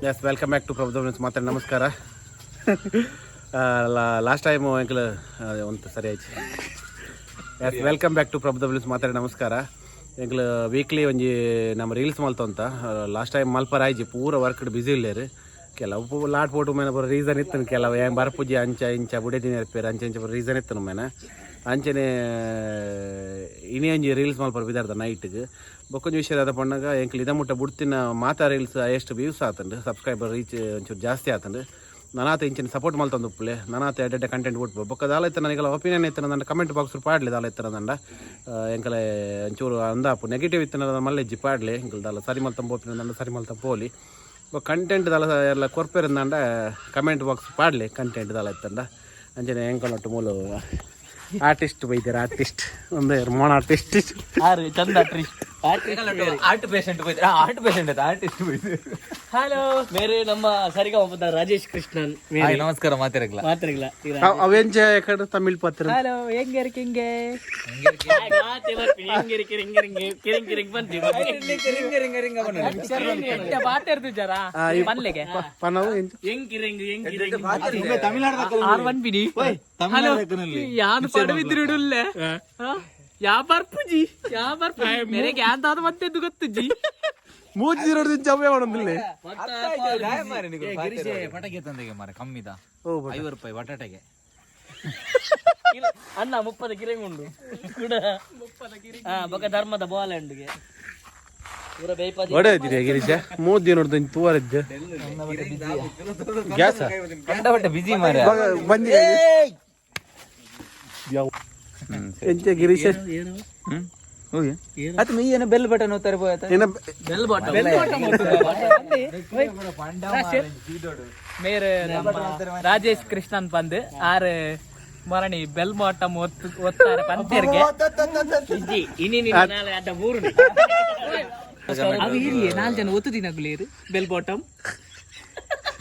S welcome back to Prabhudev ಮಾತ್ರ ನಮಸ್ಕಾರ. Last time ಎಂಕಲ್ ಒಂದು ಸರಿ ಆಯ್ತು. Yes welcome back to Prabhudev ಮಾತ್ರ ನಮಸ್ಕಾರ. ಎಂಕಲ್ ವೀಕ್ಲಿ ಒಂಜಿ ನಮ್ಮ ರೀಲ್ಸ್ ಮಲ್ತು ಅಂತ ಲಾಸ್ಟ್ ಟೈಮ್ ಮಲ್ಪರ ಆಯ್ಜಿ ಪೂರ ವರ್ಕ್ ಬಿಸಿ ಇಲ್ಲೇರು. ಕೆಲವು ಲಾಟ್ ಫೋಟೋ ಮೇಲೆ ಬರೋ ರೀಸನ್ ಇತ್ತು, ಕೆಲವು ಏನು ಬರ್ಪುಜಿ ಅಂಚ ಇಂಚ ಬುಡೆ ದಿನ ಇರ್ಪೇರು ಅಂಚೆ ಇಂಚ ಬರೋ ರೀಸನ್ ಇತ್ತು ಮೇನೆ ಅಂಚನೆ ಇನಿ ಅಂಜಿ ರೀಲ್ಸ್ ಮಲ್ಪರ ಬಿದ್ದಾರ್ದ ನೈಟ್ಗೆ ಬೊಕ್ಕೊಂದು ವಿಷಯ ಅದ ಪಣ್ಣಾಗ ಎಂಕ್ಲು ಇದ ಮುಟ್ಟ ಬುಡ್ತಿನ ಮಾತಾ ರೀಲ್ಸ್ ಎಷ್ಟು ವ್ಯೂಸ್ ಆತಂಡು, ಸಬ್ಸ್ಕ್ರೈಬರ್ ರೀಚ್ ಒಂಚೂರು ಜಾಸ್ತಿ ಆತಂಡು. ನನಾತ ಇಂಚಿನ ಸಪೋರ್ಟ್ ಮಲ್ತಂದು ಉಪ್ಪಲೆ ನನಾತ ಎಡ್ಡೆ ಕಂಟೆಂಟ್ ಬಿಟ್ಬೋ ಬೊಕ್ಕ ದಾಲೈತೆ ನನಗೆಲ್ಲ ಒಪಿನಿಯನ್ ಇತ್ತು ನಂದು ಕಮೆಂಟ್ ಬಾಕ್ಸ್ ಪಾಡ್ಲಿ ದಾಲೈತೆ ನಂದ ಎಂಕಲೆ ಒಂಚೂರು ಅಂದಾಪು ನೆಗೆಟಿವ್ ಇತ್ತು ಮಲ್ಲೆಜ್ಜಿ ಪಾಡ್ಲಿ ಎಂಕಲ್ ದಾಲ ಸರಿ ಮಲ್ತಂಬ ಒಪಿನ ನಂದು ಸರಿ ಮಲ್ತ ಪೋಲಿ ಕಂಟೆಂಟ್ ದಾಲ ಎಲ್ಲ ಕೊರ್ಪೇರಿಂದಂಡ ಕಮೆಂಟ್ ಬಾಕ್ಸ್ ಪಾಡ್ಲಿ ಕಂಟೆಂಟ್ ದಾಲ ಇತ್ತಂಡ ಅಂಚನೆ ಎಂಕಲೊಟ್ಟು ಮೂಲು ಆರ್ಟಿಸ್ಟ್ ಬೈದಾರೆ. ಆರ್ಟಿಸ್ಟ್ ಒಂದು ಮೋನ್ ಆರ್ಟಿಸ್ಟ್ ಚಂದ art patient art patient artist hello ಮೇರೆ ನಮ್ಮ ಸರಿಗ ರಾಜೇಶ್ ಕೃಷ್ಣನ್ ನಮಸ್ಕಾರ ಮಾತಿರಗ್ಲ ಅವೆಂಚ ಎಕಡೆ ತಮಿಳ್ ಪತ್ರ ಹಲೋ ಹೆಂಗೆ ಹಿಂಗೆ ಮಾತಾಡ್ತು ಜರ ಮನ್ಲೆಗೆ ಹಲೋ ಯಾನು ಪಡವಿದ್ರುಡುಲ್ಲೆ ಯಾ ಬರ್ಪುಜಿ ಯಾ ಬರ್ಪು ಮೇರೆಗೆ ಯಾಂತಾದ ಮತ್ತೆದ್ದು ಗೊತ್ತುಜಿ ಮೂಜಿ ನೋಡಿದ ಜಮೆ ಮಾಡೋದಿಲ್ಲ ಪಟಾಕಿ ತಂದಿಗೆ ಮಾರ ಕಮ್ಮಿದ 50 ರೂಪಾಯಿ ಬಟಾಟೆಗೆ ಅನ್ನ 30 ಕಿರಂಗುಂಡು ಕೂಡ ಬೊಕ ಧರ್ಮದ ಬಾಲೆಂಡ್ಗೆ ಪೂರ ಬೇಯ್ಪದಿ ಒಡೆದಿರಿ ಗಿರೀಶ ಮೂಜಿ ನೋಡಿದ ತೂವರಜ್ಜ ಗ್ಯಾಸ್ ಕಂಡಬಟ್ಟೆ ಬಿಜಿ ಮಾರ ಬಂದಿ ಎಂಚ ಗಿರೀಶ ಅದು ಮೀಯನ ಬೆಲ್ ಬಟನ್ ಹೋಗ್ತಾರೆ ಬೆಲ್ ಬಾಟಮ್ ಮೇರೆ ರಾಜೇಶ್ ಕೃಷ್ಣನ್ ಬಂದು ಆರು ಮರಣಿ ಬೆಲ್ ಬಾಟಮ್ ಒತ್ತಾರೆ ಪಂತೇರ್ಗೆ ಅಡ್ಡ ಮೂರು ಅದು ಇರ್ಲಿ 4 ಜನ ಒತ್ತುದಿನಾಗ್ಲೇರು ಬೆಲ್ ಬಾಟಮ್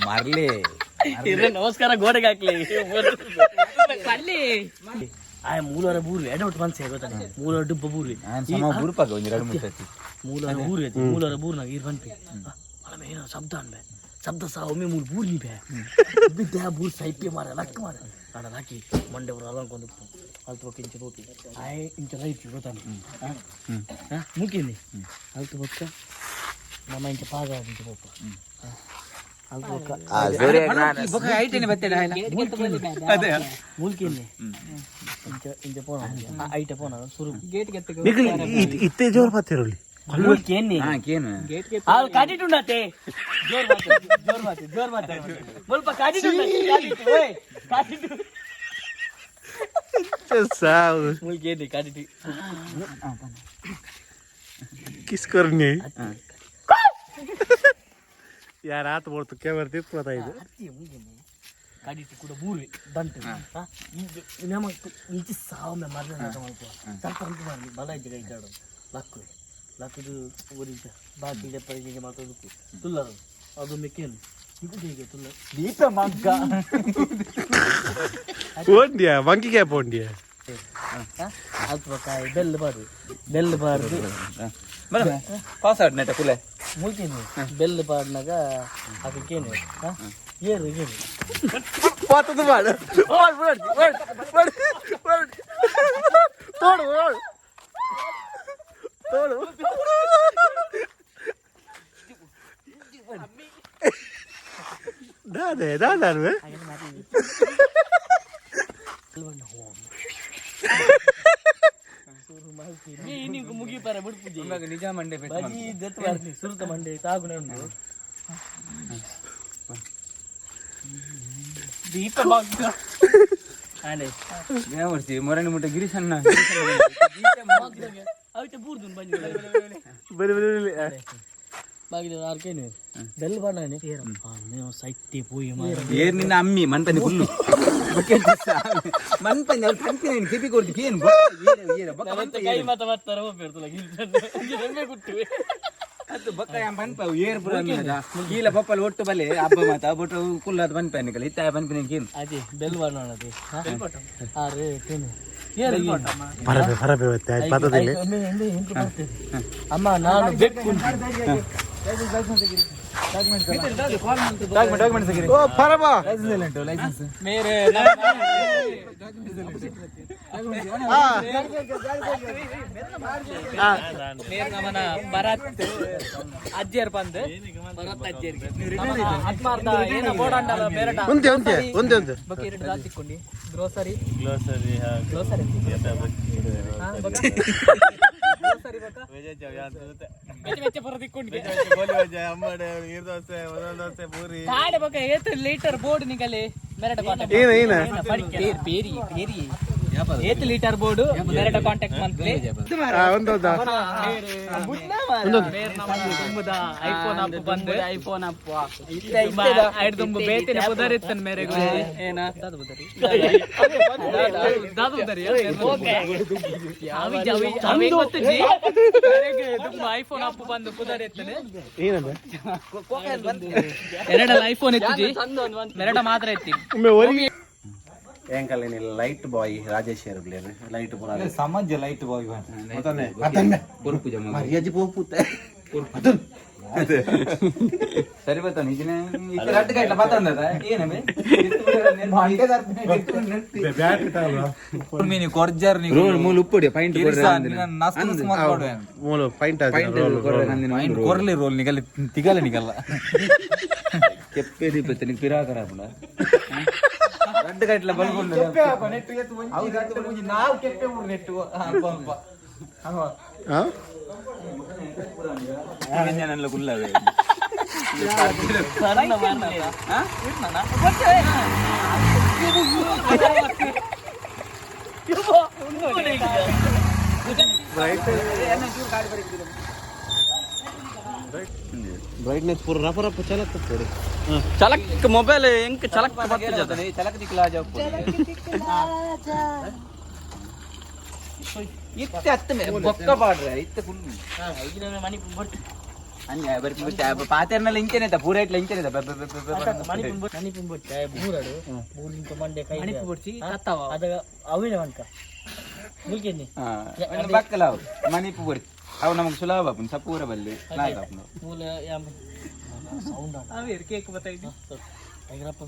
ಮಾರ್ಲಿ ನಮಸ್ಕಾರ ಗೋಡೆಗೆ ಹಾಕ್ಲಿ ಅಲ್ಲಿ ಮೂಲರ ಬೂರ್ವಿ ಎಡವಟ್ಟು ಮನ್ಸೆ ಗೊತ್ತಾನೆ ಮೂಲರ ಡುಬ್ಬ ಬೂರ್ವಿ ಬೂರ್ಪಾಗ ಒಂದು 2-3 ಸತಿ ಮೂಲರ ಬೂರ್ವಿ ಮೂಲರ ಬೂರ್ನಾಗ ಇರ್ ಬಂದ್ವಿ ಒಳಮೆ ಏನೋ ಶಬ್ದ ಅನ್ಬೆ ಶಬ್ದ ಸಹ ಒಮ್ಮೆ ಮೂರು ಬೂರ್ನಿ ಬೇ ಬಿದ್ದೆ ಬೂರ್ ಸೈಪೆ ಮಾರ ಲಕ್ಕ ಮಾರ ನಾನು ಹಾಕಿ ಮಂಡೆ ಅವರು ಅಲಂಕೊಂಡು ಅಲ್ತು ಬಕ್ಕ ಇಂಚ ಹೋಗಿ ಇಂಚ ರೈತಿ ಗೊತ್ತಾನೆ ಮುಗಿನಿ ಅಲ್ತು ಬಕ್ಕ ನಮ್ಮ ಇಂಚ ಪಾಗ ಇಂಚ ಹೋಪ ಇತ್ತೆ ಜೋರ್ ಬತ್ತಿರಲಿ किस करने यार हाथ बोल तो क्या करते पता है ಕಾಡಿಟ್ಟು ಕೂಡ ಬೂರಿ ದಂಟು ನಮ್ಮ ಈಚೆ ಸಾವು ಮರಣ ಸ್ವಲ್ಪ ಮಾಡಿ ಬಲ ಇದ್ದ ಕೈ ಕಾಡು ಲಕ್ಕು ಲಕ್ಕದು ಊರಿಂದ ಬಾಕಿ ಪರಿಚಯ ಮಾತಾಡೋದಕ್ಕೆ ತುಲ್ಲರು ಅದು ಮೆಕ್ಕೇನು ಇದು ಹೇಗೆ ತುಲ್ಲ ದೀಪ ಮಗ್ಗ ಪೋಂಡಿಯಾ ಮಂಕಿ ಕ್ಯಾ ಪೋಂಡಿಯಾ ಅಲ್ಪ ಕಾಯಿ ಬೆಲ್ಲ ಬಾರ್ದು ಪಾಸ್ ಆಡ್ ನೆಟ ಕುಲೆ ಮುಲ್ತೀನಿ ಬೆಲ್ಲ ಬಾರ್ನಾಗ ಅದಕ್ಕೇನು ಏನು ಏನು ಪಾತದ ಮಾಡ ತೋಡು ತೋಡು ದಾದೆ ದಾದಾರ್ವೆ ಮುಗಿಪಾರ ಬಿಡ್ಪೂಜಿ ನಿಜ ಮಂಡೆ ಸುರುತ ಮಂಡೆ ತಾಗುನೆ ಉಂಟು ದೀಪ ಮೊರಣಿ ಮುಟ್ಟ ಗಿರೀಶನ್ನ ಬೂರ್ದು ಬರಿ ಆರ್ಕೇನು ಬೆಲ್ ಬಾಣೆ ಸೈತೆ ಪೋಯಿ ಏರ್ ನಿನ್ನ ಅಮ್ಮಿ ಮನ್ಪನಿ ಫುಲ್ಲು ಮನ್ಪನಿ ಅವ್ರು ಕಂಪಿನ ಕಿಪಿ ಕೊಡ್ತಿ ಏನು ಕೈ ಮಾತ ಮಾಡ್ತಾರ ಹೋಗ್ಬಿಡ್ತಲ್ಲ ಗುಟ್ಟಿವೆ ಅದು ಬಕ್ಕ ಪನ್ಪ ಏರ್ ಪುರ ಕೀಲ ಪಪ್ಪಲ್ ಒಟ್ಟು ಬಲೆ ಹಬ್ಬ ಮಾತ ಬೊಟ್ಟು ಕುಲ್ಲಾದ ಪನ್ಪನಿ ಕಲ ಇತ್ತ ಪನ್ಪಿನ ಏನು ಅದೇ ಬೆಲ್ ಬಾಣ ಅದೇ ಆರೆ ಏನು ಪರಬೆ ಪರಬೆ ಪತ್ತದಿಲ್ಲ ಅಮ್ಮ ನಾನು ಬೆಕ್ಕು ಓ ಪರಬಾ ಮೇರೆ ನಮ್ಮನ ಭರತ್ ಅಜ್ಜಿಯರ್ ಬಂದು ಭರತ್ ಅಜ್ಜಿಯರ್ಗೆ ಆತ್ಮಾರ್ಥ ಏನ ಬೋಡಂಡಲ್ಲ ಬೇರಟ ಒಂದೇ ಒಂದೇ ಒಂದೇ ಒಂದೇ ಬಕ್ಕೆ ಎರಡು ದಾಲ್ ತಿಕ್ಕೊಂಡಿ ಗ್ರೋಸರಿ ಲೀಟರ್ ಬೋರ್ಡ್ ನಿಗಲಿ ಏತ್ ಲೀಟರ್ ಬೋರ್ಡ್ ಬೇರೆ ಕಾಂಟ್ಯಾಕ್ಟ್ ಮಂತ್ಲಿ ಐಫೋನ್ ಅಪ್ ಬಂದು ಐಫೋನ್ ಅಪ್ ಐದು ತುಂಬ ಬೇತಿನ ಪುದರಿತ್ತನ್ ಮೇರೆಗೂ ಏನ ಐಫೋನ್ ಅಪ್ ಬಂದು ಪುದರಿತ್ತನೆ ಎರಡಲ್ಲ ಐಫೋನ್ ಎತ್ತಿಜಿ ಎರಡ ಮಾತ್ರ ಎತ್ತಿ ఏంకల్ నేను లైట్ బాయ్ రాజేష్ గారు లైట్ పునాది సమాజ లైట్ బాయ్ అతనే అతనే పొరుపు జమ మరియాజి పోపుతే సరిపోతా నిజనే ఇక్కడ అట్టుగా ఇట్లా పతందా ఏనమే అంటే బ్యాటరీ తాలా మీని కొర్జర్ ని రోల్ మూలు ఉప్పుడి పాయింట్ నస్కు స్మార్ట్ కోడ్ మూలు పాయింట్ కొర్లి రోల్ నిగలి తిగల నిగల చెప్పేది పెద్ద నీకు పిరాకరాపుడా రెడ్ గా ఇట్లా బల్బుండు చెప్పే నెట్ ఎత్తు అవు గట్టు ముందు నావు కెప్పే ముందు నెట్ అబ్బా అబ్బా ఆ ఇంజనల కుల్లవే సరన్న మారనా ఆ ఇట్నా ब्राइटनेस पूरा रफ रफ चलक थोड़ी चलक मोबाइल इंक चलक बत्ती जाता नहीं चलक दिखला जाओ इतने अत्ते में बक्का पाड़ रहा है इतने फुल इतने में मनी पुंबट अन्य बरकी बट पातेरनल इंकेने था पूरा इट्ला इंकेने था मनी पुंबट बूराडु बूरिन तो मंडे कई मनी पुंबट ताताव अद अविने वनक मुल्केनी हां बक्कलाव मनी पुंबट ಅವು ನಮಗೆ ಸುಲಭ ಆಪನ್ ಸಪೂರ ಬಲ್ಲಿ ಲಾಗ ಆಪನ್ ಮೂಲ ಯಾಮ ಸೌಂಡ್ ಆ ಕೇಕ್ ಬತ್ತೈತಿ ಐಗ್ರಪ್ಪ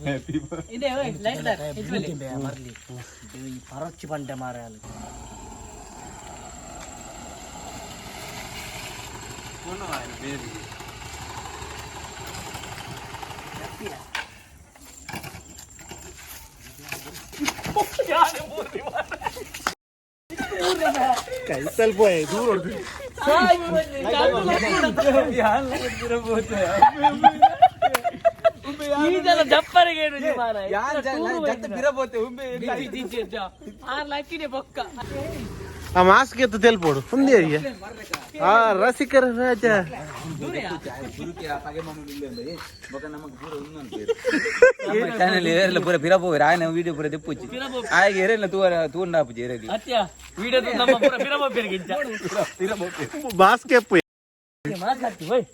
ಇದೆ ಓಯ್ ಲೈಟ್ ದರ್ ಇದ್ರಲ್ಲಿ ಮರ್ಲಿ ಈ ಪರೋಕ್ಷ ಬಂಡೆ ಮಾರಾಯಲು ಕೋನು ಆಯ್ತು ಬೇರೆ ಯಾನೆ ಮೂರ್ತಿ कैसल बोए दूर और ಇದೆಲ್ಲ ಜಪ್ಪರಿಗೆ ಏನು ಮಾರ ಯಾರ್ ಜತ್ತ ಬಿರಬೋತೆ ಉಂಬೆ ಆ ಲಕ್ಕಿನೇ ಬೊಕ್ಕ ఆ మాస్క్ ఎత్తు తెలిపోడు ఉంది అయ్యా ఆ రసికర రాజా ಗುರುಕೆ ಪಗೆ ಮಾಮೂಲಿ ಇಲ್ಲಂದೆ ಬಕ ನಮಗೆ ಪೂರ ಉನ್ನನ್ ಪೇರು ನಮ್ಮ ಚಾನೆಲ್ ಏರೆಲ್ಲ ಪೂರ ಬಿರಬೋ ರಾಯನ ವಿಡಿಯೋ ಪೂರ ದೆಪ್ಪುಚ್ಚಿ ಆಗೆ ಏರೆಲ್ಲ ತೂಂಡ ಆಪುಜಿ ಏರೆಗಿ ಅತ್ಯ ವಿಡಿಯೋ ನಮ್ಮ ಪೂರ ಬಿರಬೋ ಪೇರ್ಗಿಂಚ ಬಿರಬೋ మాస్క్ ఎప్పు ಮಾತಾಡ್ತಿ ಓಯ್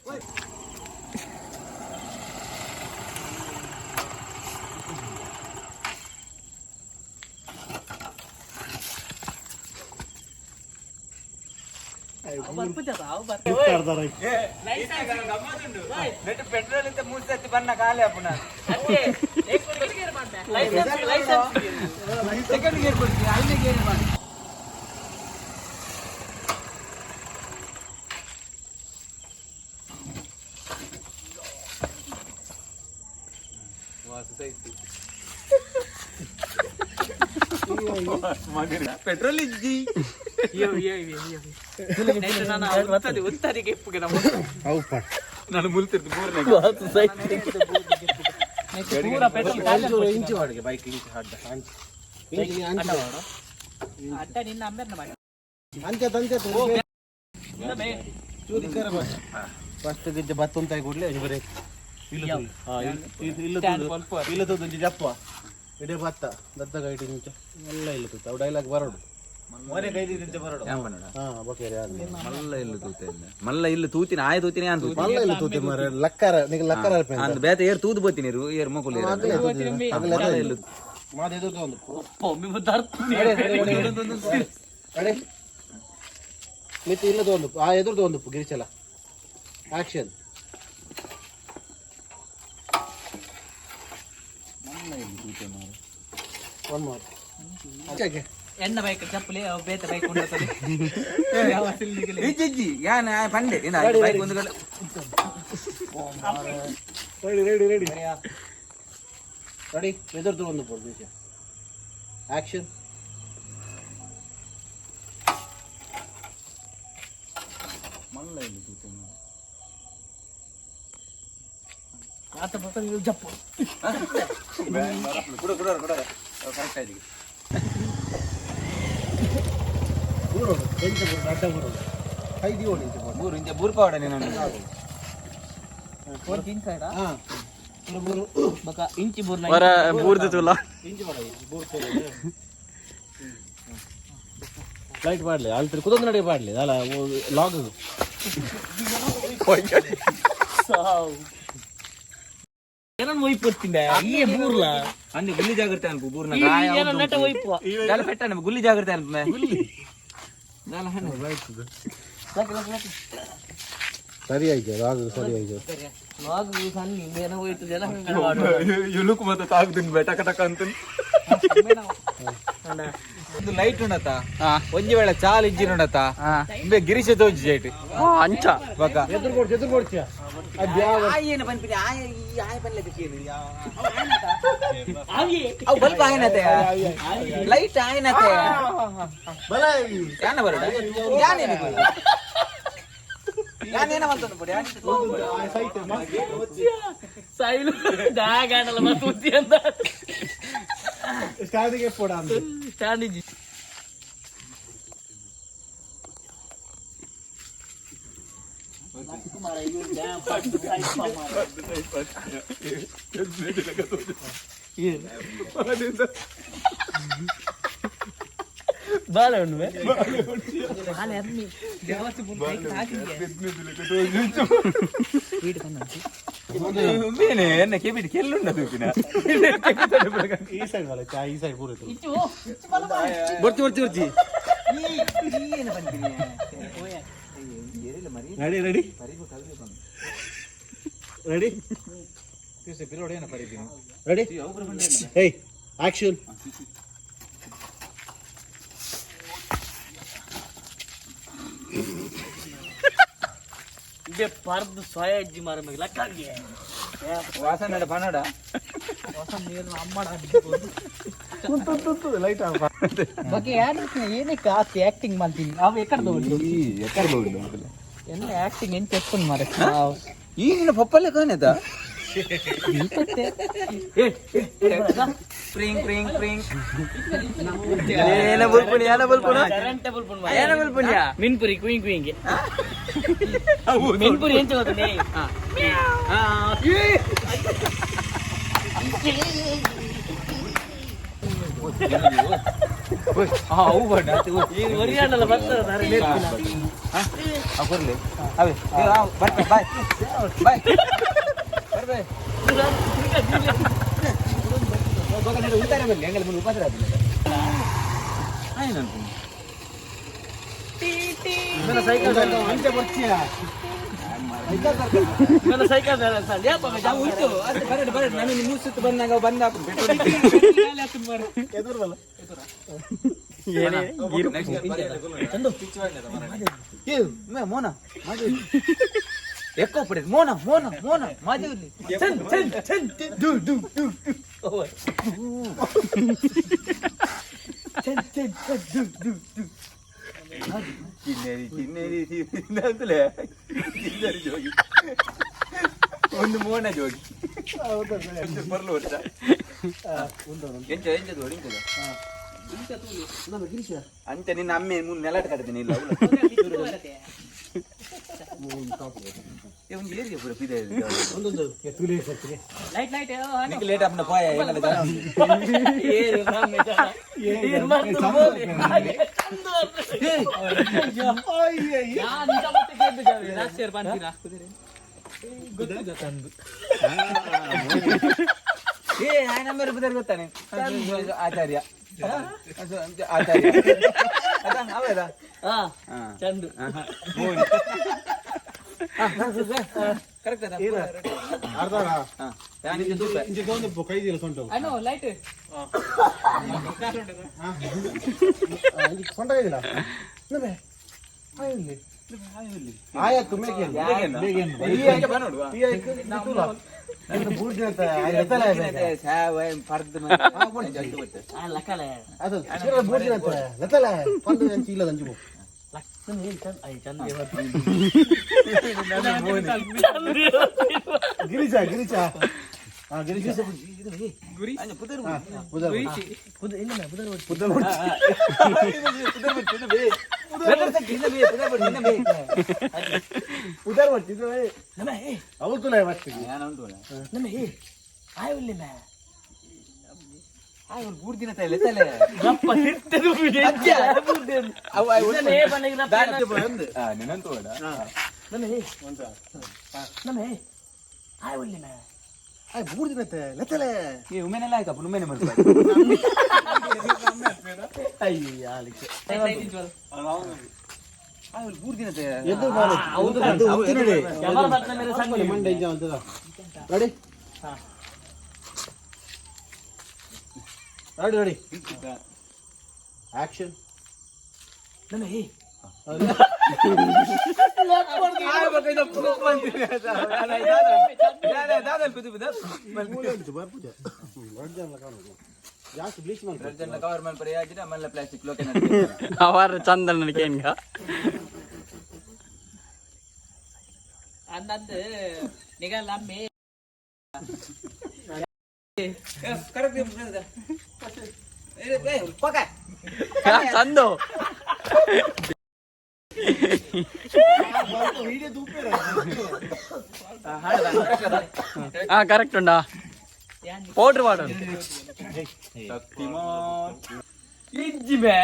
పెట్రోల్ ఇంత మూసేసి పన్న కాలే అప్పుడు సెకండ్ గేర్ కొడుతుంది ఐదನೇ గేర్ ಮಾಡಿ ಪೆಟ್ರೋಲ್ ಇಜ್ಜಿ ನಾನು ಮುಲ್ತಿರ್ದು ఇంచు వాడికి బైక్ ఇంచు అడ్డ ಅಟ್ಟ ನಿನ್ನ ಅಂಬೆರ್ನ ಮಾಡಿ ಅಂತೆ ತಂತೆ ಫಸ್ಟ್ ಗಿಜ್ಜೆ ಬತ್ತೊಂತಾಯಿ ಕೂಡಲೇ ಬರೀ ಇಲ್ಲದೊಂದು ಜಪ್ಪ ಇಡೇ ಬತ್ತ ದದ್ದಗ ಇಟ್ಟು ನಿಂಚ ಎಲ್ಲ ಇಲ್ಲತ್ತು ಅವು ಡೈಲಾಗ್ ಬರೋಡು ಮನೆ ಕೈದಿ ನಿಂಚ ಬರೋಡು ಹಾ ಬಕೇರಿ ಮಲ್ಲ ಇಲ್ಲ ತೂತೆ ಮಲ್ಲ ಇಲ್ಲ ತೂತಿನ ಆಯ ತೂತಿನ ಆನ್ ತೂತಿ ಮಲ್ಲ ಇಲ್ಲ ತೂತಿ ಮರ ಲಕ್ಕರ ನಿಗ ಲಕ್ಕರ ಅಂದ ಬೇತೆ ಏರ್ ತೂದು ಬತ್ತೀನಿ ಏರ್ ಮಕ್ಕಳು ಮಲ್ಲ ಇಲ್ಲ ಮಾದ ಎದುರ್ದು ಒಂದು ಒಮ್ಮೆ ಮುದ್ದಾಡ್ತೀನಿ ಅಡೆ ಮಿತಿ ಇಲ್ಲದ ಒಂದು ಆ ಎದುರ್ದು ಒಂದು ಗಿರಿಚಲ ಆಕ್ಷನ್ ಒನ್ ಮೋರ್ ಎಣ್ಣ ಬೈಕ್ ಚಪ್ಪಲಿ ಬೇತ ಬೈಕ್ ಇಜ್ಜಿ ಯಾನ ಪಂಡೆ ಏನ ಬೈಕ್ ಒಂದು ರೆಡಿ ಎದುರ್ದು ಒಂದು ನಿಮಿಷ ಆಕ್ಷನ್ ಮಲ್ಲ ಇಲ್ಲಿ ಆತ ಬರ್ತಾನೆ ನೀವು ಜಪ್ಪ ಕೊಡು ಕರೆಕ್ಟ್ ಆಯ್ತು ಮೂರು ಇಂಚ ಬೂರ್ಪಾವಡ ನೀನು ಇಂಚಿ ಬೂರ್ನ ಲೈಟ್ ಮಾಡಲಿ ಅಲ್ಲಿ ಕುದೊಂದು ನಡೆ ಮಾಡಲಿ ಅಲ್ಲ ಲಾಗ್ ಏನನ್ನು ಒಯ್ಪತ್ತಿಂದ ಈ ಬೂರ್ಲ ಅಂದ್ರೆ ಗುಲ್ಲಿ ಜಾಗ್ರತೆ ಅನ್ಪು ಬೂರ್ನ ಏನೋ ನೆಟ ಒಯ್ಪ ಪೆಟ್ಟ ಗುಲ್ಲಿ ಜಾಗ್ರತೆ ಅನ್ಪ ಸರಿ ಆಯ್ತು ಲಾಗ್ ಸರಿ ಆಯ್ತು ಲಾಗ್ ಸಣ್ಣ ಏನೋ ಹೋಯ್ತು ಜನ ಇಳುಕು ಮತ್ತೆ ತಾಗುದಿನ್ ಬೆಟಕ ಟಕ ಅಂತ ಒಂದು ಲೈಟ್ ಉಂಡತ ಒಂಜಿ ವೇಳೆ ಚಾಲ್ ಇಜ್ಜಿ ಉಂಡತ ಗಿರೀಶ ತೋಜಿ ಜೈಟ್ ಅಂಚ ಬಕ ಎದುರು ಕೊಡ್ತೀಯ ಏನು ಬಂದ್ಬಿಡಿ ಆಯ ಬನ್ಲಕ್ಕೆ ಅವು ಬಲ್ಪ ಆಯ್ನತೆ ಲೈಟ್ ಆಯ್ನತೆ ಯಾನ ಬರಡ ಯಾನೇನ ಬಂತ ಬಿಡಿ ಸೈಲು ಜಾಗಲ್ಲ ಮತ್ತೆ ಅಂತ ಸ್ಟಾರ್ಟಿಂಗ್ ಪೋಡ ಅಂತ ಸ್ಟಾರ್ಟಿಂಗ್ ಬಾಳೆ ಉಣ್ಣುವೆ ಬಾಳೆ ಅರ್ಮಿ ದೇವಸ್ಥಾನ ಪುಂತ ಬೇನೆ ಎನ್ನ ಕೆಬಿಟ್ ಕೆಲ್ಲುಂಡ ತೂಪಿನ ಈ ಸೈಡ್ ಬಲ ಈ ಸೈಡ್ ಪೂರ ಬರ್ತಿ ರೆಡಿ ರೆಡಿ ಏಯ್ ಆಕ್ಷನ್ ಇದೇ ಪರ್ದು ಸೋಯ ಅಜ್ಜಿ ಮಾರ ಮೇಲೆ ಲಕ್ಕಾಗಿ ವಾಸನ ಪನ್ನಡ ಹೊಸ ನೀರು ಅಮ್ಮಡ ಲೈಟ್ ಬಗ್ಗೆ ಏನಕ್ಕೆ ಆಸ್ತಿ ಆಕ್ಟಿಂಗ್ ಮಾಡ್ತೀನಿ ಅವು ಎಕಡೆ ಎಲ್ಲ ಆಕ್ಟಿಂಗ್ ಎಂತ ಎತ್ಕೊಂಡು ಮಾರ ಈಗಿನ ಪಪ್ಪಲ್ಲೇ ಕಾಣದ ಪ್ರಿಂಗ್ ಪ್ರಿಂಗ್ ಪ್ರಿಂಗ್ ಏನ ಬಲ್ಪುಣಿ ಮಿನ್ಪುರಿ ಕುಯಿಂಗ್ ಕುಯಿಂಗೆ ಮಿನ್ಪುರಿ ಎಂತ ಗೊತ್ತೇ ಅವು ಬಡ್ಡ ಒರಿಯಾಡಲ್ಲ ಬರ್ತಾರೆ ಬರ್ಲಿ ಅವೇ ಬರ್ತೆ ಬಾಯ್ ಬಾಯ್ ಬರ್ಬೇ ಉತ್ತರ ಬರಲಿ ಹೆಂಗಲ್ಲ ಮುಂದೆ ಉಪದ್ರ ಸೈಕಲ್ ಉಂಟು ಅದು ಬರಡು ನಾನು ಮೂರು ಸುತ್ತು ಬಂದಾಗ ಬಂದ ಮೋನ ಎಕ್ಕೋ ಪಡೆದು ಮೋನ ಮಾದೇವ್ಲಿ ಜೋಗಿ ಒಂದು ಮೋನ ಜೋಗಿ ಬರ್ಲು ವರ್ಷ ಅಂತ ನಿನ್ನ ಅಮ್ಮೆ ಮುಂದೆ ನೆಲಟ್ ಕಟ್ತೀನಿ ಇಲ್ಲ ಲೇಟ್ ಅಪ್ಪನ ಪಾಯ ನಂಬರ್ ಗೊತ್ತಾನೆ ಆಚಾರ್ಯ ಚಂದು ಕರೆಕ್ಟ್ ಅದ ಅರ್ಧ ಹಾ ಯಾನಿಗೆ ತೂಕ ಇಂಚೆ ಒಂದು ಕೈದಿಲ್ಲ ಸೊಂಟು ಅಣ್ಣ ಲೈಟ್ ಸೊಂಟ ಕೈದಿಲ್ಲ ಆಯ್ತು ಮೇಕೆ ಗಿರಿಜಾ ಗಿರಿಜಾ ಗಿರಿಜಾ ಉಮೇನೆಲ್ಲ ಆಯ್ತಪ್ಪ ಉಮೇನೆ ಮಾಡ್ತಾರೆ ರೆಡಿ ಆಕ್ಷನ್ ಅವರ ಚಂದನ್ ನನಗೇನ್ಗ ಅನ್ನಂದು ನಿಗಲ್ಲಮ್ಮಿ ಚಂದು ಕರೆಕ್ಟ್ ಉಂಡಾ ಪೌಡ್ರ್ ವಾಟರ್ ಇಜ್ಜಿ ಬೇ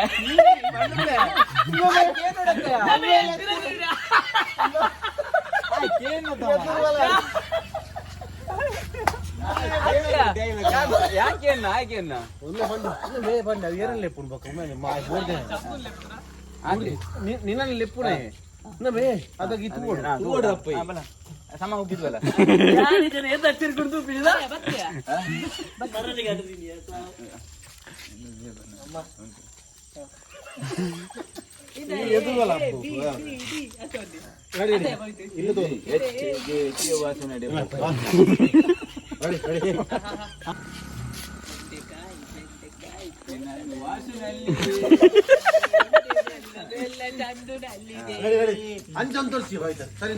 ನಿನ್ನ ಲೆಪ್ಪುನೆ ಅದಕ್ಕೆ ಸಮ ಉಬ್ಬಿದ್ವಲ್ಲ ಅಂಚನ್ ತೋರಿಸಿ ಆಯ್ತಾ ಸರಿ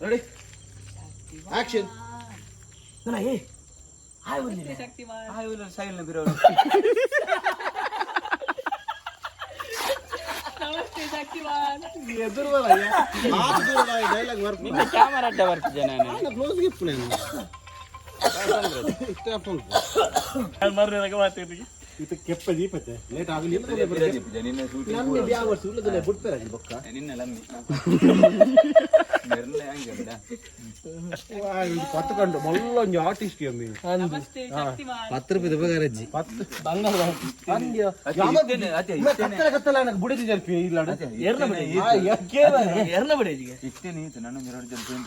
ready action dialogue work camera ಅಡ್ಡ ಬರ್ತಿದ್ದೆ ನಾನು ಕ್ಲೋಸ್ ಗಿಫ್ಟ್ ನಾನು ಇದು ಕೆಪ್ಪ ದೀಪತ್ತೆ ಲೇಟ್ ಆಗಲಿ ಪತ್ಕೊಂಡು ಮಲ್ಲ ಒಂಜಿ ಆರ್ಟಿಸ್ಟ್ ಅಮ್ಮಿ 10 ರೂಪಾಯಿ ಬಗಾರಜ್ಜಿ 10 ಕತ್ತಲ ನನಗೆ ಬುಡಿದಿ ಜಲ್ಪಿ ಇಲ್ಲ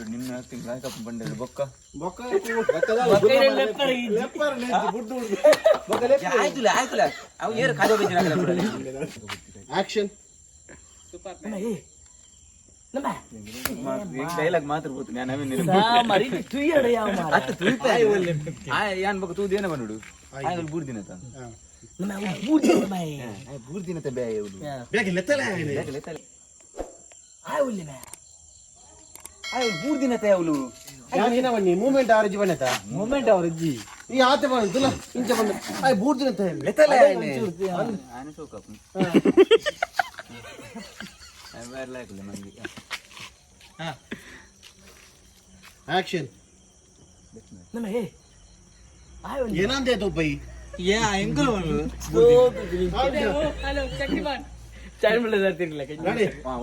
ನಿನ್ನ ತಿಂಗಳು ಬಂಡೆ ಬೊಕ್ಕ ಬೊಕ್ಕ ಆಯ್ತಲ್ಲ ಅವು ಏರು ಕಾದ ಆಕ್ಷನ್ ಡೈಲಾಗ್ ಮಾತ್ರ ಬೋದು ಏನ್ ಬೇಕು ತೂದೇನ ಬಂದು ಬೂರ್ ದಿನ ಬೂರ್ ದಿನ ಬೂರ್ ದಿನ ಅವಳು ಬನ್ನಿ ಮೂಮೆಂಟ್ ಅವರಜ್ಜಿ ಬಣ್ಣತ ಮೂಮೆಂಟ್ ಅವರಜ್ಜಿ ಈ ಆತ ಬಂದಿಲ್ಲ ಇಂಚ ಬಂದ ಆಯ್ ಬೂರ್ ದಿನ ಆಕ್ಷನ್ ಏನಂದೆ ತೋಪೈ ಎಂಕಲ್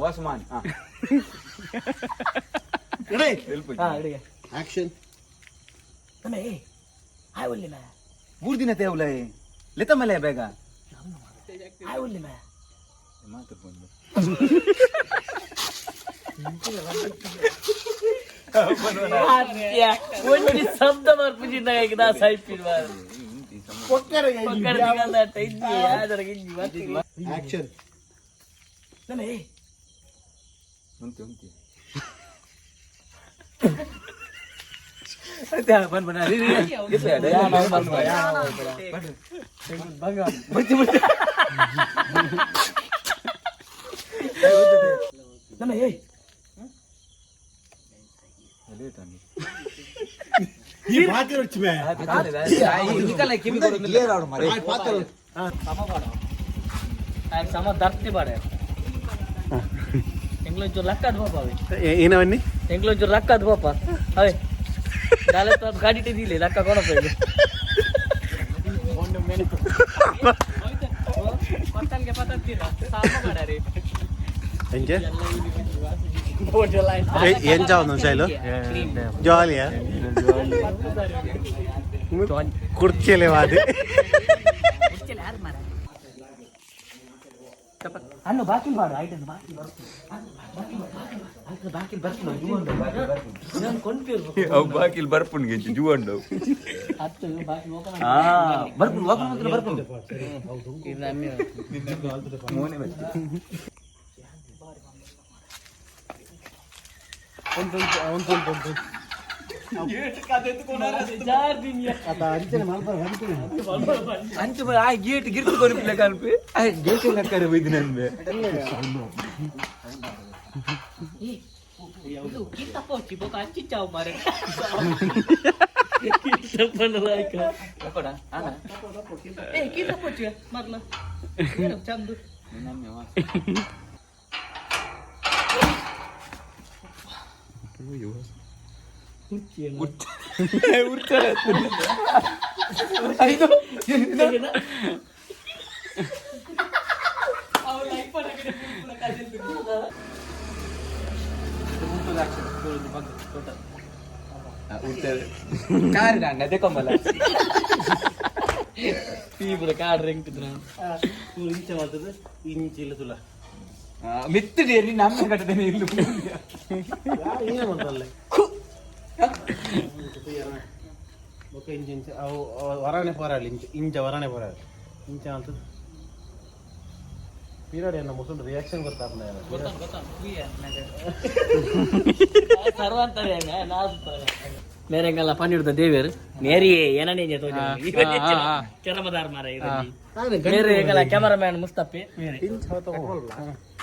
ವಾಸಮಾನ್ ಆಕ್ಷನ್ ಮೂರ್ ದಿನ ತೇವಲ ಲೆತ ಮಲೆ ಬೇಗ ಒಂದು ಶಬ್ದ ಬರ್ಪಿಸಿದ್ದ ನಾ ಸಾಯ್ಪಿನ action sama darti pada englo lakka dhapa ಏನವನ್ನಿ englo lakka dhapa ave dale to gadi te dile lakka kona pele patan ke patan tira sama pada re ಎಂಜೆ border line ಎಂಜ ಒಂದು ಶೈಲು ಜಾಲಿಯಾ ಕುರ್ಚಿಯಲ್ಲೇ ವಾದಿ ಅನ್ನು ಬಾಕಿ ಮಾಡು ಐಟಮ್ ಬಾಕಿಲ್ ಬರ್ಪುನ್ಗೆ ಜುವಂಡು ಅಂಚು ಆ ಗೇಟ್ ಗಿರ್ತು ಕೊನಿಪ್ಲೆ ಕಲ್ಪಿ ಆ ಗೇಟ್ ಲಕ್ಕರೆ ಬೈದು ನನ್ವೆ kita poci bukan cicau mare kita penelaika ಅಪ್ಪಡ ಅಣ್ಣ kita poci ya marla enak camdu ಕಾರ್ ಗಾಂಡ ದೇಕೊಂಬಲ್ಲ ತೀವ್ರ ಕಾರ್ ರೆಂಕ್ ಇದ್ರ ಇಂಚ ಮಾಡ್ತದೆ ಇಂಚ ಇಲ್ಲ ತುಲ ಮೆತ್ತಡಿ ನಮ್ಮ ಕಟ್ಟದೇನೆ ಇಲ್ಲು ಏನಂತಲ್ಲ ಬೊಕ್ಕ ಇಂಚ ಇಂಚ ಅವು ವರಾಣೆ ಪೋರಾಳಿ ಇಂಚ ವರಾಣೆ ಪೋರಾಳಿ ಇಂಚ ಅಂತ ಪೀರಿಯಡ್ ಏನು ಮುಸುಂಡು ರಿಯಾಕ್ಷನ್ ಗೊತ್ತಾಗ್ತದೆ ಸರ್ವಂತಾರೆ ಮೇರೆಂಗಲ್ಲ ಪನ್ನಿಡ್ದ ದೇವೇರು ಮೇರಿ ಏನನೇ ಕೆರಮದಾರ್ ಮಾರ ಮೇರೆ ಎಂಗಲ್ಲ ಕ್ಯಾಮರಾಮ್ಯಾನ್ ಮುಸ್ತಪ್ಪಿ ಮೇರೆ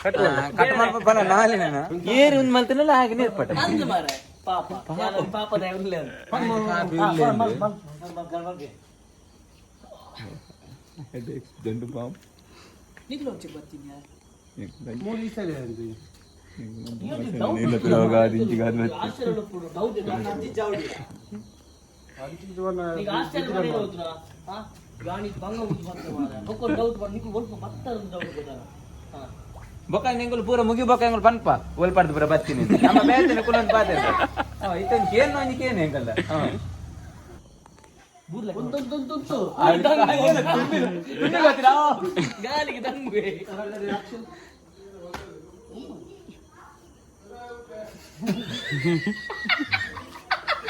ಕಟ್ ಮಾಡ್ಬೇಕು ಬಲ್ಲ ನಾಳೆ ನಾನು ಏರು ಒಂದು ಮಲ್ತನಲ್ಲ ಹಾಗೆ ನೀರ್ಪಟ್ಟ ಅಂದು ಮಾರ ಪಾಪ ಪಾಪದ ಇರ್ಲಿ ದಂಡು ಪಾಪ ನಿಗ್ಲು ಹೋಗಿ ಬರ್ತೀನಿ ಮೂರು ಸರಿ ಅಂತೀವಿ ಬೊಕ್ಕ ನಿಂಗಳು ಪೂರ ಮುಗಿ ಬೊಕ್ಕ ಎಂಗಳು ಪನ್ಪ ಒಲ್ಪಡ್ದು ಪೂರ ಬರ್ತೀನಿ ನಮ್ಮ ಬೇತನೆ ಕುಲೊಂದು ಪಾತೆ ಇತ್ತೊಂದು ಕೇನು ಅಂಜಿಕೇನು ಹೆಂಗಲ್ಲ ಗಾಲಿಗೆ ತಂಗುವೆ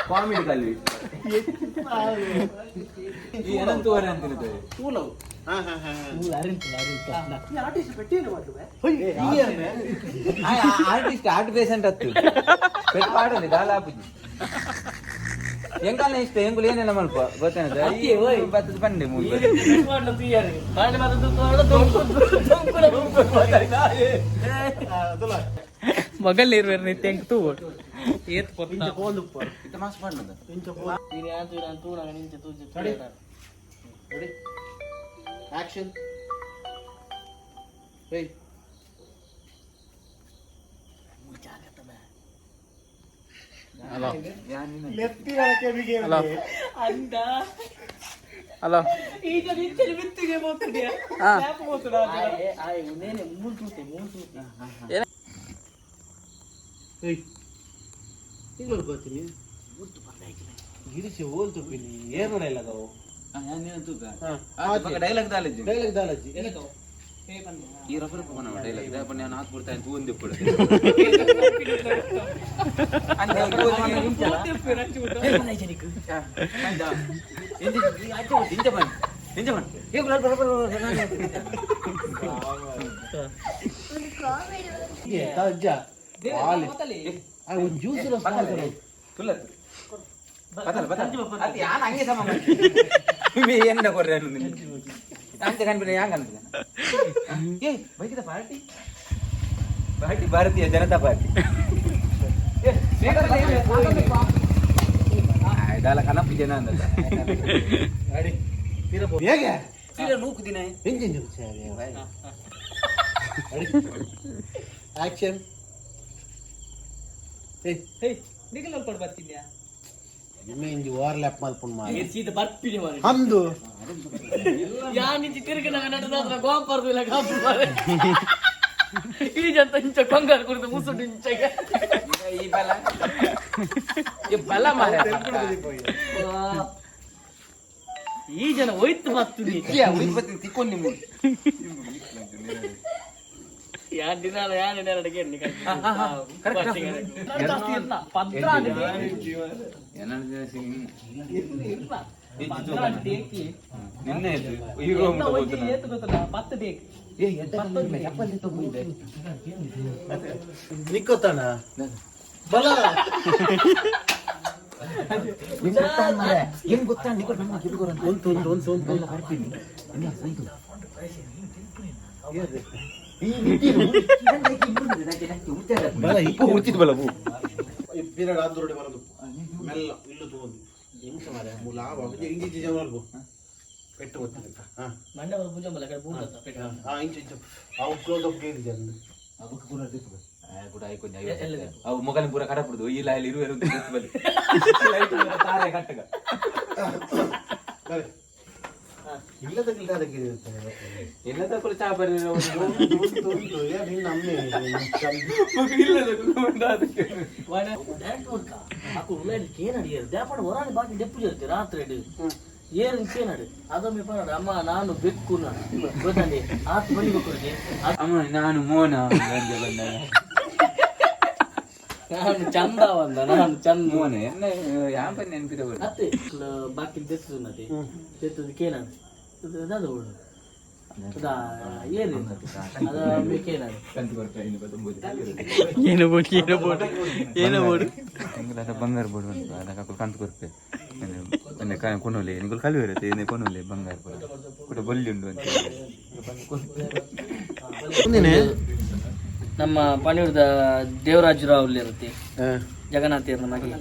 ಕಾಮಿಡಿ ಕಲ್ವಿ ಏನಂತೂವರೆ ಅಂತಿರ್ತದೆ ಆರ್ಟಿಸ್ಟ್ ಆರ್ಟ್ ಪೇಷಂಟ್ ಹತ್ತು ಪಾಡಲಿ ದಾಲಾಪುಜಿ ಎಂಕಲ್ನ ಇಷ್ಟ ಎಂಗುಲು ಏನೆಲ್ಲ ಮಲ್ಪ ಗೊತ್ತೇನದ ಬತ್ತದ ಬಂಡೆ ಮೂಲ ಮಗಲ್ ಇರ್ವೇರ್ ನಿತ್ಯ ಹೆಂಗ್ ತೂ ಏತ್ ಪೊತ್ತ ಪೋಲು ಇತ ಮಾಸ್ ಮಾಡ್ನದ ಇಂಚ ಪೋಲು ನೀನು ಯಾಂತು ನಾನು ತೂ ನಾನು ನಿಂಚೆ ತೂಜೆ ರೆಡಿ ಆಕ್ಷನ್ ಹೇಯ್ ಹಲೋ ಅಂದ ಹಲೋ ಈಗ ನಿಂಚೆ ಬಿತ್ತಿಗೆ ಹೋಗ್ತಿದ್ಯಾ ಯಾಪ ಹೋಗ್ತಡ ಆಯ್ ಉನೇನೆ ಮೂಲ್ ತೂತೆ ಹೇಯ್ ಈಗ ಬರ್ತೀನಿ ಗುರ್ತು ಬರ್ದಾಯ್ಕಿಲ್ಲ ಗಿರಿಸಿ ಹೋಲ್ತು ಪಿನಿ ಏನು ಡೈಲಾಗ್ ಅವು ಡೈಲಾಗ್ ದಾಲಜ್ಜಿ ಡೈಲಾಗ್ ದಾಲಜ್ಜಿ ಈ ರಫರ್ ಪೋನ ಡೈಲಾಗ್ ಇದೆ ಪನ್ನ ನಾನು ಹಾಕ್ಬಿಡ್ತಾ ಅಂತ ಒಂದು ಬಿಡು ಅಂತ ಭಾರತೀಯ ಜನತಾ ಪಾರ್ಟಿ ಕನಪ್ಪು ಜನ ಅಂದ ನೂಕುದಿನ ಆಕ್ಷನ್ ಬರ್ತಿದ್ಯಾ ನಿಮ್ಮೆಂಜಿ ಓವರ್ಲ್ಯಾಪ್ ಮಲ್ಪುಂಡು ಮಾರೆ ಸೀದಾ ಬರ್ತೀನಿ ಮಾರೆ ಅಂದು ಯಾ ನಿಂಚಿ ತಿರುಗಿ ನಾಗ ನಡೆದಾದ್ರೆ ಗೋಂಪರ್ದು ಇಲ್ಲ ಕಾಪು ಮಾರೆ ಈ ಜಂತ ಇಂಚ ಕೊಂಗಾರು ಕುರಿತು ಮುಸುಡು ಇಂಚಗೆ ಈ ಬಲ ಮಾರೆ ಈ ಜನ ಹೋಯ್ತು ಬರ್ತೀನಿ ತಿಕ್ಕೊಂಡು ನಿಮ್ಮ ಯಾರು ದಿನ ಯಾರು ಎರಡಿಗೆ ಪತ್ರ ನಿನ್ನೆ ನಿಕ್ಕೋತಾನ ಬಲ ಏನ್ ಗೊತ್ತಾ ಬಲ ಇಪ್ಪು ಹುಡ್ಚಿದ್ ಬಲ ಪೀರಿಯಡ್ ಆದೊರಡೆ ಬರೋದು ಮೆಲ್ಲ ಇಲ್ಲು ತಗೊಂಡು ಹೆಂಗ್ಸ ಮಾರೆ ಮೂಲ ಇಂಚಿ ಇಂಚಿ ಜಮಲ್ಬು ಪೆಟ್ಟು ಗೊತ್ತಿಲ್ಲ ಮಂಡವ ಪೂಜೆ ಮಲ್ಲ ಕಡೆ ಬೂಟ ಇಂಚು ಇಂಚು ಅವು ಕ್ಲೋಸ್ ಅಪ್ ಕೇಳಿದೆ ಅಂದು ಅವಕ್ಕೆ ಪೂರ ಕೂಡ ಆಯ್ಕೊಂಡು ಅವು ಮೊಗಲಿನ ಪೂರ ಕಡಪುಡುದು ಈ ಲಾಯಲ್ಲಿ ಇರುವರು ತಾರೆ ಕಟ್ಟಗ ಇಲ್ಲದ ಅದಕ್ಕೆ ಇಲ್ಲದ ಕೂಡ ಚಾ ಬರೀ ರಾತ್ರಿ ಏನ್ ಕೇನಾಡು ಅದೊಮ್ಮೆ ಪಡ ಅಮ್ಮ ನಾನು ಬೆಕ್ಕು ಗೊತ್ತಂడి ಆತ್ ಬಲಿಬೇಕು ಅಮ್ಮ ನಾನು ಮೋನ ನಾನು ಚಂದ ಬಂದ ನಾನು ಚಂದ ಮೋನ ಯಾವ ನೆನಪಿದ ಮತ್ತೆ ಬಾಕಿ ತೆತ್ತುನದೆ ತೆತ್ತದು ಕೇನಾಡು ಅದು ಓಡು ಏನು ಅದ ಕೇನಾಡು ಏನು ಬೋಡು ಏನು ಬೋಡು ಏನು ಬೋಡು ಎಂಗಲ ಬಂಗಾರ ಬೋಡು ಅಂತ ಅದಕ್ಕೆ ಕಂತು ಕೊರ್ಪೆ ಕೊನೋಲೆ ನಿಂಗೆ ಕಲ್ವಿ ಇರುತ್ತೆ ಏನೇ ಕೊನೋಲೆ ಬಂಗಾರ ಬೋಡು ಕೂಡ ಬಲ್ಲಿ ಉಂಡು ಅಂತ ನಮ್ಮ ಪಣಿಯೂರದ ದೇವರಾಜರಾವ್ ಅಲ್ಲಿ ಇರುತ್ತೆ ಜಗನ್ನಾಥ್ ಮಗೆ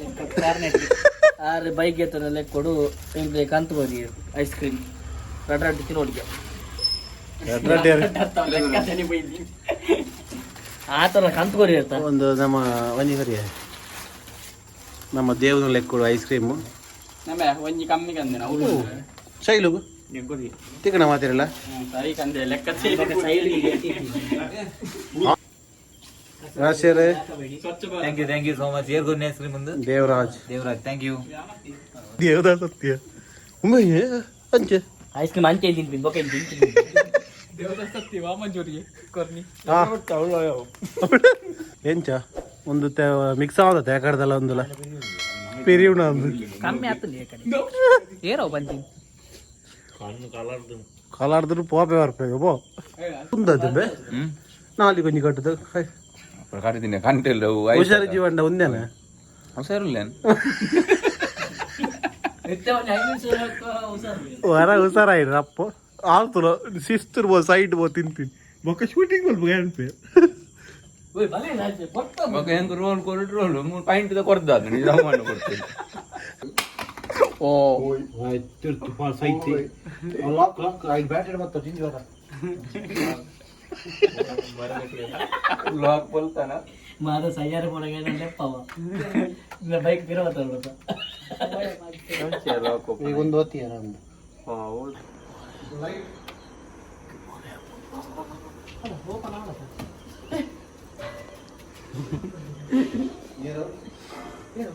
ಆದ್ರೆ ಬೈಕ್ ಎತ್ತರಲ್ಲೇ ಕೊಡು ಇಂದ್ರೆ ಕಂತು ಹೋಗಿ ಐಸ್ ಕ್ರೀಮ್ ರಡ್ ತಿನ್ನೋಡಿಗೆ ಆ ಥರ ಕಂತುಕೋರಿ ಇರ್ತಾರೆ ಒಂದು ನಮ್ಮ ಒಂಜಿ ಕರಿ ನಮ್ಮ ದೇವನ ಲೆಕ್ಕ ಐಸ್ ಕ್ರೀಮು ನಮ್ಮ ಒಂಜಿ ಕಮ್ಮಿ ಕಂದೆ ನಾವು ಶೈಲು ತಿಕ್ಕಣ ಮಾತಿರಲ್ಲ ಸರಿ ಕಂದೆ ಲೆಕ್ಕ ಸೈಡ್ಗೆ ರಾಶಿಯರೇ ಥ್ಯಾಂಕ್ ಯು ಸೋ ಮಚ್ ಏರ್ ಗುಡ್ ಐಸ್ ಕ್ರೀಮ್ ಒಂದು ದೇವರಾಜ್ ಥ್ಯಾಂಕ್ ಯು ದೇವದಾಸ್ ಸತ್ಯ ಉಮ್ಮಯ್ಯ ಅಂಚೆ ಐಸ್ ಕ್ರೀಮ್ ಅಂಚೆ ತಿಂತೀನಿ ಬೊಕ್ಕೆ ತಿಂತೀನಿ ಎಂಚ ಒಂದು ಮಿಕ್ಸ್ ಆದ ತೇಕಡ್ದಲ್ಲ ಒಂದುಲ ಪಿರಿಯುಣ ಒಂದು ಕಮ್ಮಿ ಆಗ್ತದೆ ಏರೋ ಬಂದಿ ಕಲಾರ್ದ್ರು ಪೋಪೆ ಬರ್ಬೇಕು ಪೋ ಉಂದದ್ದು ನಾಲಿ ಕೊಂಚ ಕಟ್ಟದು ಕಟ್ಟಿದ್ದೀನಿ ಕಂಟಿಲ್ಲ ಹುಷಾರು ಜೀವಂಡ ಒಂದೇನ ಹುಷಾರಿಲ್ಲ ಹೊರ ಹುಷಾರಾಯ್ರಿ ಅಪ್ಪ ಆಲ್ತುಲ ಶಿಸ್ತಿರ್ಬೋದು ಸೈಡ್ ಬೋ ತಿಂತೀನಿ ಬೊಕ್ಕ ಶೂಟಿಂಗ್ ಬಲ್ಬ ಅನ್ಪೆ ಹೆಂಗ್ ರೋಲ್ ಕೊಟ್ಟು ರೋಲ್ 3 ಪಾಯಿಂಟ್ ಕೊಡ್ದಾದ ನೀವು ಮಾಡಿ ಕೊಡ್ತೀನಿ ಓ ತಿರ್ತು ಪಾಲ್ ಸೈತಿ ಲಾಕ್ ಲಾಕ್ ಐ ಬ್ಯಾಟರಿ ಮತ್ತೆ ತಿಂದಿವರ ಲಾಕ್ बोलತಾನ ಮಾದ ಸಯ್ಯಾರ ಮೊಳಗೆ ಲೆಪ್ಪವ ಇಲ್ಲ ಬೈಕ್ ತಿರವತ ಬಿಡತ ಈಗ ಒಂದು ಹೊತ್ತಿ ಆರಾಮ ಹಾ ಹೌದು ಲೈಟ್ ಓಪನ್ ಆಗಲ್ಲ ಏನೋ ಏನೋ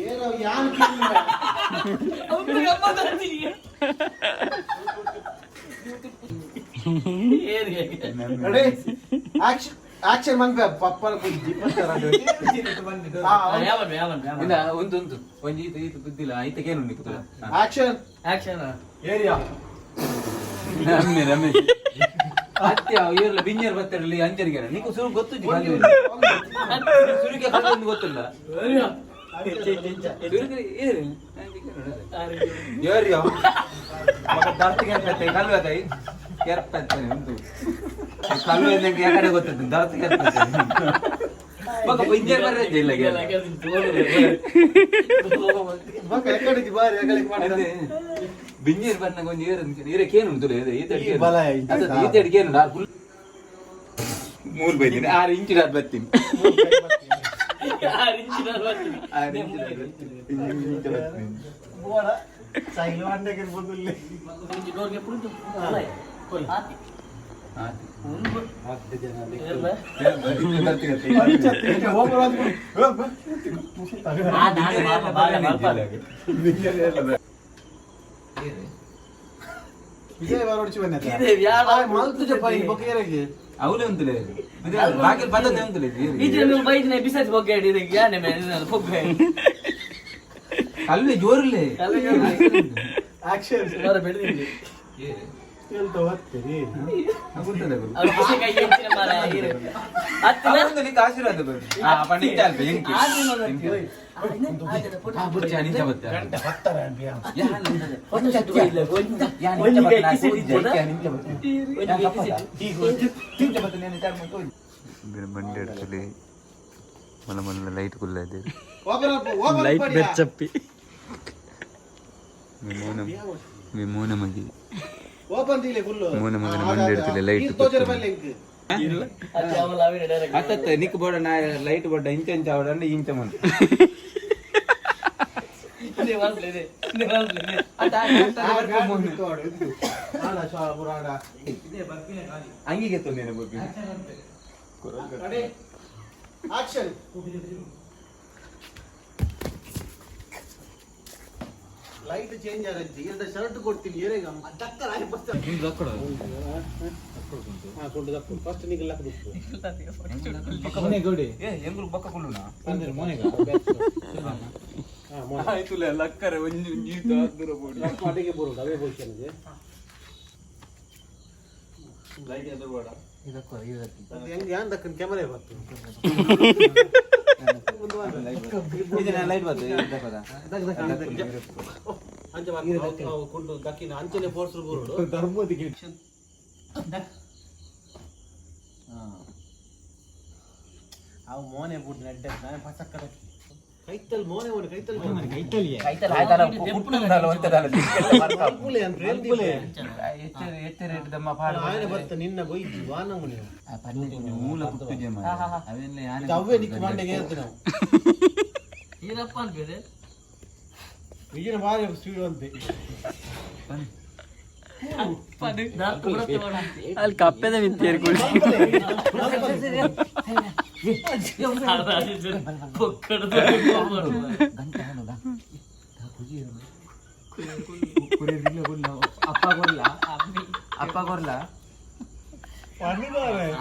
ಏನೋ ಯಾನ್ ಕಿಲ್ಲ ಅವ್ರು ಗಮ್ಮ ಬರ್ತೀನಿ ಆಕ್ಷನ್ ಮಂಗ ಪಪ್ಪನ ಬುದ್ಧಿ ಇಲ್ಲ ಒಂದು ಒಂಜಿ ಈತ ಬುದ್ಧಿಲ್ಲ ಐತಕೇನು ನಿಕ್ಕುತ್ತಲ್ಲ ಆಕ್ಷನ್ ಏರಿಯಾ ರಮೇಶ್ ಅತ್ಯ ಇವ್ರಲ್ಲ ಬಿಂಜರ್ ಬತ್ತರಲ್ಲಿ ಅಂಜನಿಗೆ ನಿಕ್ಕು ಸುರು ಗೊತ್ತು ಸುರುಕೆ ಕಣ್ಣು ಗೊತ್ತಿಲ್ಲ ಏರಿಯಾ ದರ್ತಿಗೆ ಕಲ್ವತಾಯಿ ಕೆರ್ಪತ್ತಾನೆ ಉಂಟು ಕಲ್ಲು ಯಾಕಡೆ ಗೊತ್ತದ್ದು ದರ್ತಿಗೆ ಬಿಂಜರ್ ಬರತ್ತೆ ಇಲ್ಲ ಬಿಂಜರ್ ಬಂದಾಗ ಒಂದು ನೀರಕ್ಕೇನು ಉಂಟು ಈತಡಿಗೇನು ಮೂರು ಬೈತೀನಿ 6 ಇಂಚು ಬರ್ತೀನಿ ಅವಲೇ ಉಂಟು ಬಾಕಿ ಬಂದದ್ದೇ ಉಂಟು ಬಿಸಾಜ್ ಬಗ್ಗೆ ಅಲ್ಲೇ ಜೋರಲ್ಲೇ ಆಶೀರ್ವಾದ బండి ఎడుతులే మన మన లైట్ కుల్లది ಲೈಟ್ ಬೆಚ್ಚಪ್ಪಿ మీ మూనమగి మూనమగన బండి ఎడుతులే లైట్ ಅತ್ತ ನಿಕ್ ಬೋಡ ನಾ ಲೈಟ್ ಬೋಡ ಇಂಚ ಇಂಚ ಅವಡ ಇಂಚ ಮಂತ ಅಂಗಿಗೆ ತೊಂದೇನೆ ಬಗ್ಗೆ ಆಕ್ಷನ್ ಲೈಟ್ ಚೇಂಜ್ ಆಗತ್ತೆ ಇರದ ಶರ್ಟ್ ಕೊಡ್ತೀನಿ ಏರೇಗ ಟಕ್ಕರ್ ಆಗಿ ಬರ್ತಾರೆ ನಿಮ್ ಲಕ್ಕಡ ಕೊಂಡು ದಕ್ಕ ಫಸ್ಟ್ ನಿಗೆ ಲಕ್ಕ ಬಿಟ್ಟು ಮನೆ ಗೋಡಿ ಏ ಎಂಗುರು ಬಕ್ಕ ಕೊಲ್ಲುನಾ ಅಂದ್ರೆ ಮನೆಗ ಆಯ್ತುಲೆ ಲಕ್ಕರೆ ಒಂಜಿ ನೀತ ದೂರ ಬೋಡಿ ಪಾಟಿಗೆ ಬರೋದು ಅವೇ ಬೋಲ್ಕನಿಗೆ ಲೈಟ್ ಎದುರು ಬೇಡ ಇದಕ್ಕ ಇದಕ್ಕೆ ಹೆಂಗ್ ಯಾನ್ ದಕ್ಕನ್ ಕ್ಯಾಮೆರಾ ಬರ್ತು ಇದನ್ನ ಲೈಟ್ ಬರ್ತದೆ ಇದಕ್ಕದ ಅಂಚೆ ಕೊಂಡು ದಕ್ಕಿನ ಅಂಚನೆ ಫೋರ್ಸ್ ಬರೋದು ಧರ್ಮದಿಗೆ ಅವು ಮೋನೆ ಬುಡ್ ನಡ್ಡೆ ನಾನು ಪಸಕ್ಕಡ ಕೈತಲ್ ಮೋನೆ ಓನೆ ಕೈತಲ್ ಕೈತಲ್ ಆಯ್ತಲ್ಲ ಪುಟ್ಟುಂದಲ್ಲ ಒಂತದಲ್ಲ ಪುಲೆ ಅಂತ ಪುಲೆ ಎತ್ತೆ ರೇಟ್ ದಮ್ಮ ಪಾಡ ಆಯ್ನೆ ಬರ್ತ ನಿನ್ನ ಬೈದಿ ವಾನಂಗುನೆ ಆ ಪನ್ನೆ ಮೂಲ ಕುತ್ತು ಜಮ ಅವೆಲ್ಲ ಯಾನೆ ಅವೇ ನಿಕ್ ಮಂಡೆಗೆ ಹೇಳ್ತೀವಿ ನಾವು ಏನಪ್ಪ ಅನ್ಬೇರೆ ವಿಜಯನ ಬಾರಿ ಸ್ಪೀಡ್ ಅಂತೆ ಅಲ್ಲಿ ಕಪ್ಪೆದ ನಿಂತೇರಿ ಅಪ್ಪ ಕೊರ್ಲ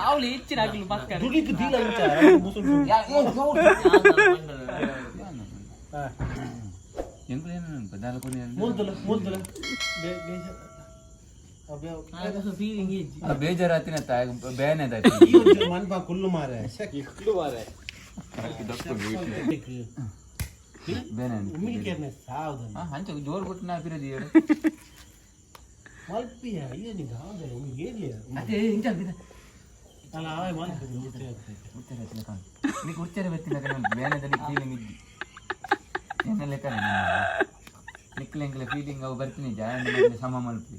ಅವಳು ಇಚ್ಚಿನ ಆಗ್ಲಿ ಪಕ್ಕ ದುಡಿಕ್ ದೀಲ ಇಂಚ ಬೇಜಾರಾತಿನ ಬೇನೆ ಮನ್ಪ ಕುಲ್ಲು ಮಾರೆ ಬೇನೆ ಉಮ್ಮಿಲಿಕೆ ಸಾವಧಾನ ಹಂಚ ಜೋರ್ ಬಿಟ್ಟು ನಾ ಬಿರೋದು ಹೇಳು ಮಲ್ಪಿಯ ಏನಿಗ ಹೌದಾ ಏನಿಯ ಅದೇ ಇಂಚ ಅಲ್ಲ ಅವೇ ಮಲ್ಪಿ ನೀನು ಉಚ್ಚರ ಬೆತ್ತಿನ ಬೇನೆದಲ್ಲಿ ಫೀಲಿಂಗ್ ಇದ್ದಿ ಏನ ಲೆಕ್ಕ ನಿಕ್ಲೆಂಗ್ಲೆ ಫೀಲಿಂಗ್ ಅವು ಬರ್ತೀನಿ ಜಾಯಣ್ಣ ಸಮ ಮಲ್ಪಿ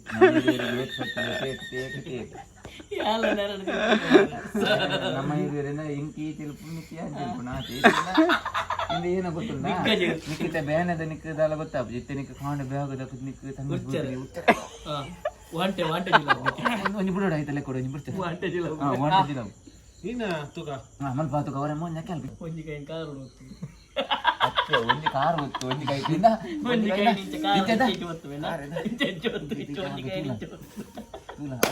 ನಮ್ಮ ಹಿರಿಯರಿಂದ ಇಂಕಿ ತಿರುಪು ಮಿತಿ ಅಂತಿಲ್ಪು ನಾ ಇಂದ ಏನ ಗೊತ್ತುಂಟಾ ನಿಕ್ಕಿತ ಬೇನದ ನಿಕ್ಕದಲ್ಲ ಗೊತ್ತಾಗ ಇತ್ತೆ ನಿಕ್ಕ ಕಾಂಡ ಬೇಗದ ನಿಕ್ಕ ತಂದು ಒಂಜಿ ಬುಡೋಡ ಆಯ್ತಲ್ಲ ಕೊಡು ಒಂಜಿ ಬಿಡ್ತೇವೆ ವಾಂಟೇಜ್ ಇಲ್ಲ ನೀನ ತುಕ ಮಲ್ಪ ತುಕ ಅವರ ಮೊನ್ನೆ ಕೆಲ್ಪಿ ಒಂಜಿ ಕೈ ಕಾರು ಒಂಜಿ ಕಾರ್ ಹೊತ್ತು ಒಂಜಿ ಕೈ ತಿಂದ ಒಂಜಿ ಕೈ ನಿಂಚೆ ಕಾರು ಇಟ್ಟು ಹೊತ್ತು ಒಂಜಿ ಕೈ ನಿಂಚೆ ಹೊತ್ತು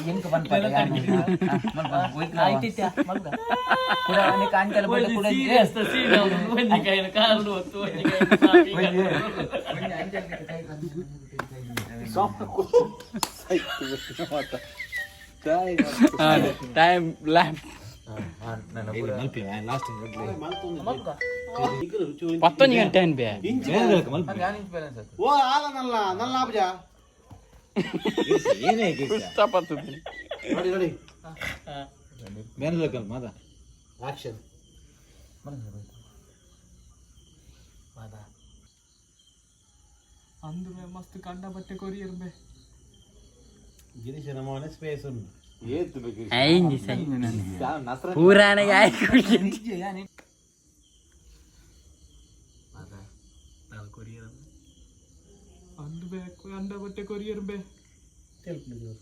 ಎಂಕ ಬಂತ ಆಯ್ತಿತ್ಯಾ ಮಲ್ಗ ಕಾಂಚಲ ಬಡ್ಡೆ ಕೂಡ ಟೈಮ್ ಲ್ಯಾಂಪ್ ಪತ್ತೊಂದು ಗಂಟೆ ಅನ್ಬೇ ಓ ಆಲ ನಲ್ಲ ನಲ್ಲ ಆಬ್ಜ ಏನೇ ನೋಡಿ ನೋಡಿ ಬೇನಲಕಲ್ ಮಾದ ಆಕ್ಷನ್ ಅಂದು ಮಸ್ತ್ ಕಂಡ ಬಟ್ಟೆ ಕೊರಿಯರ್ ಬೇ ಗಿರೀಶ ನಮ್ಮನೆ ಸ್ಪೇಸ್ ಉಂಟು ಪೂರಾನೆಗೆ ಅಂದು ಬೇ ಅಂಡ ಬಟ್ಟೆ ಕೊರಿಯರ್ ಬೇ తెలుపు